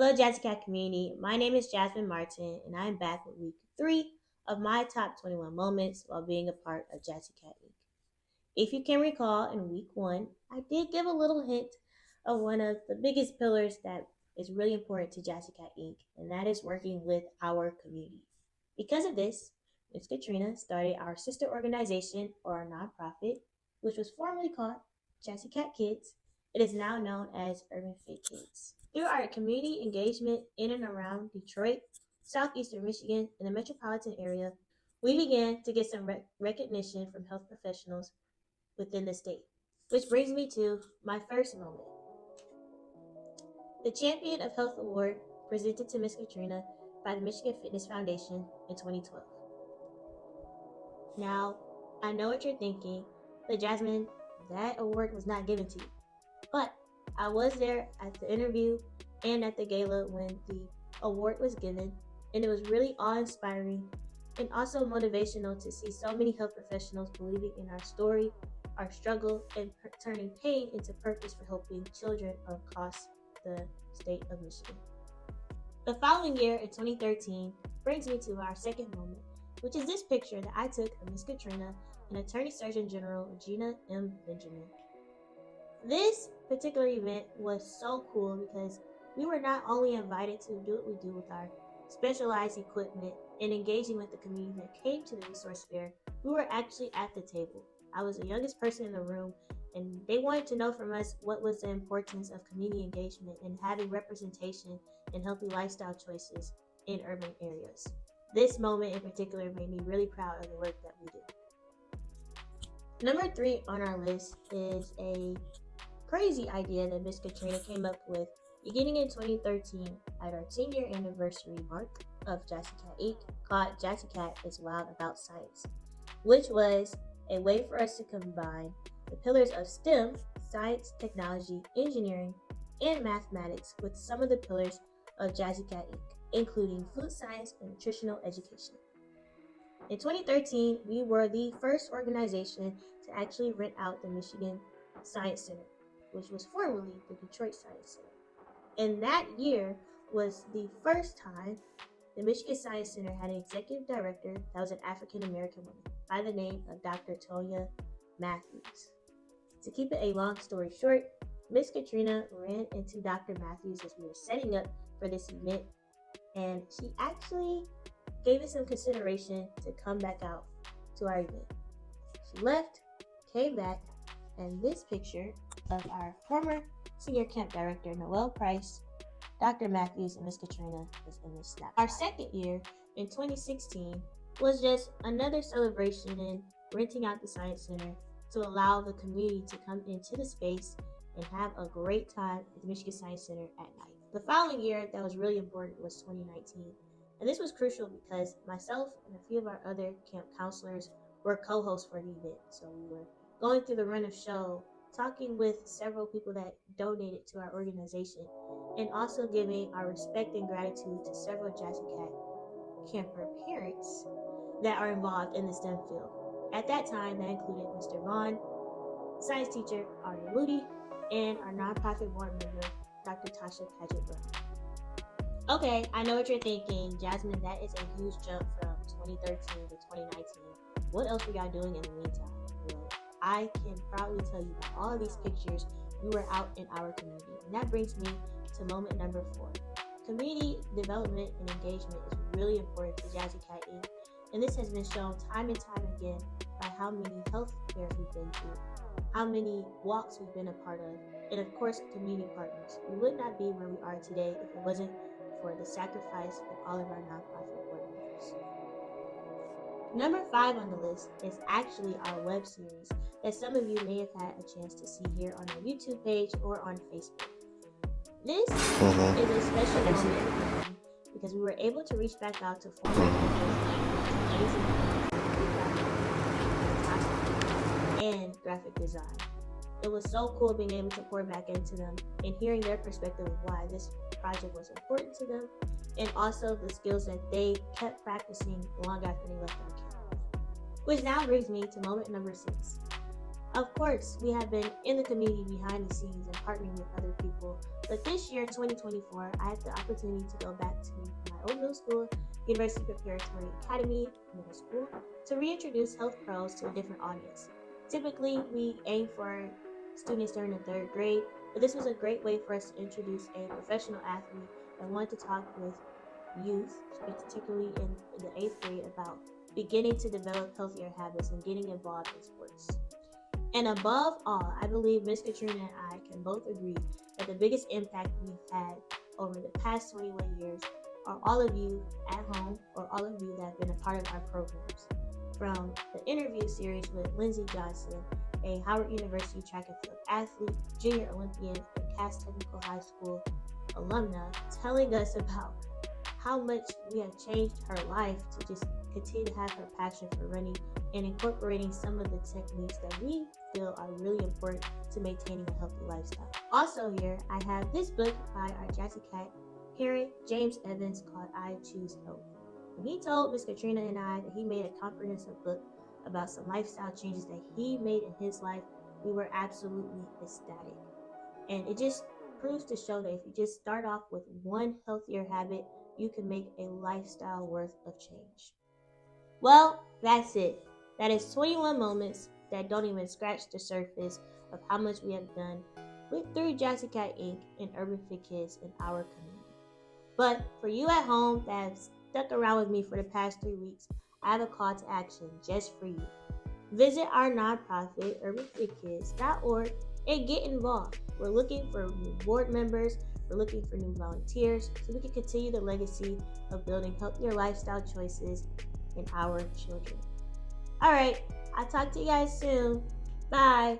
Hello, JazzyKat community. My name is Jazmine Martin, and I'm back with week 3 of my top 21 moments while being a part of JazzyKat Inc. If you can recall, in week 1, I did give a little hint of one of the biggest pillars that is really important to JazzyKat Inc., and that is working with our community. Because of this, Ms. Katrina started our sister organization, or our nonprofit, which was formerly called JazzyKat Kids. It is now known as Urban Fit Kids. Through our community engagement in and around Detroit, southeastern Michigan, and the metropolitan area, we began to get some recognition from health professionals within the state. Which brings me to my first moment. The Champion of Health Award presented to Ms. Katrina by the Michigan Fitness Foundation in 2012. Now, I know what you're thinking, but Jazmine, that award was not given to you. But I was there at the interview and at the gala when the award was given, and it was really awe-inspiring and also motivational to see so many health professionals believing in our story, our struggle, and turning pain into purpose for helping children across the state of Michigan. The following year, in 2013, brings me to our second moment, which is this picture that I took of Ms. Katrina and Attorney Surgeon General Regina M. Benjamin. This particular event was so cool because we were not only invited to do what we do with our specialized equipment and engaging with the community that came to the resource fair, we were actually at the table. I was the youngest person in the room, and they wanted to know from us what was the importance of community engagement and having representation and healthy lifestyle choices in urban areas. This moment in particular made me really proud of the work that we do. Number 3 on our list is a crazy idea that Miss Katrina came up with beginning in 2013 at our 10-year anniversary mark of JazzyKat Inc. called JazzyKat is Wild About Science, which was a way for us to combine the pillars of STEM, science, technology, engineering, and mathematics with some of the pillars of JazzyKat Inc., including food science and nutritional education. In 2013, we were the first organization to actually rent out the Michigan Science Center, which was formerly the Detroit Science Center. And that year was the first time the Michigan Science Center had an executive director that was an African American woman by the name of Dr. Tonya Matthews. To keep it a long story short, Miss Katrina ran into Dr. Matthews as we were setting up for this event, and she actually gave us some consideration to come back out to our event. She left, came back, and this picture of our former senior camp director, Noelle Price, Dr. Matthews, and Miss Katrina is in this snap. Our second year, in 2016, was just another celebration in renting out the Science Center to allow the community to come into the space and have a great time at the Michigan Science Center at night. The following year that was really important was 2019. And this was crucial because myself and a few of our other camp counselors were co-hosts for the event. So we were going through the run of show, talking with several people that donated to our organization, and also giving our respect and gratitude to several JazzyKat camper parents that are involved in the STEM field. At that time, that included Mr. Vaughn, science teacher Arnie Moody, and our nonprofit board member, Dr. Tasha Paget Brown. Okay, I know what you're thinking, Jazmine, that is a huge jump from 2013 to 2019. What else were y'all doing in the meantime? Well, I can proudly tell you that all of these pictures, we were out in our community. And that brings me to moment number 4. Community development and engagement is really important to JazzyKat Inc. And this has been shown time and time again by how many health fairs we've been to, how many walks we've been a part of, and of course, community partners. We would not be where we are today if it wasn't for the sacrifice of all of our nonprofit board members. Number 5 on the list is actually our web series that some of you may have had a chance to see here on our YouTube page or on Facebook. This is a special moment because we were able to reach back out to former and graphic design. It was so cool being able to pour back into them and hearing their perspective of why this project was important to them, and also the skills that they kept practicing long after they left our camp. Which now brings me to moment number 6. Of course, we have been in the community behind the scenes and partnering with other people. But this year, 2024, I had the opportunity to go back to my old middle school, University Preparatory Academy Middle School, to reintroduce health pros to a different audience. Typically, we aim for students during the third grade, but this was a great way for us to introduce a professional athlete that wanted to talk with youth, particularly in the eighth grade, about beginning to develop healthier habits and getting involved in sports. And above all, I believe Miss Katrina and I can both agree that the biggest impact we've had over the past 21 years are all of you at home or all of you that have been a part of our programs. From the interview series with Lindsay Johnson, a Howard University track and field athlete, junior Olympian, and Cass Technical High School alumna, telling us about how much we have changed her life to just continue to have her passion for running and incorporating some of the techniques that we feel are really important to maintaining a healthy lifestyle. Also here, I have this book by our JazzyKat parent, James Evans, called I Choose Health. When he told Miss Katrina and I that he made a comprehensive book about some lifestyle changes that he made in his life, we were absolutely ecstatic. And it just proves to show that if you just start off with one healthier habit, you can make a lifestyle worth of change. Well, that's it. That is 21 moments that don't even scratch the surface of how much we have done through JazzyKat Inc. and Urban Fit Kids in our community. But for you at home that have stuck around with me for the past 3 weeks, I have a call to action just for you. Visit our nonprofit, urbanfitkids.org, and get involved. We're looking for new board members. We're looking for new volunteers so we can continue the legacy of building healthier lifestyle choices in our children. All right, I'll talk to you guys soon. Bye.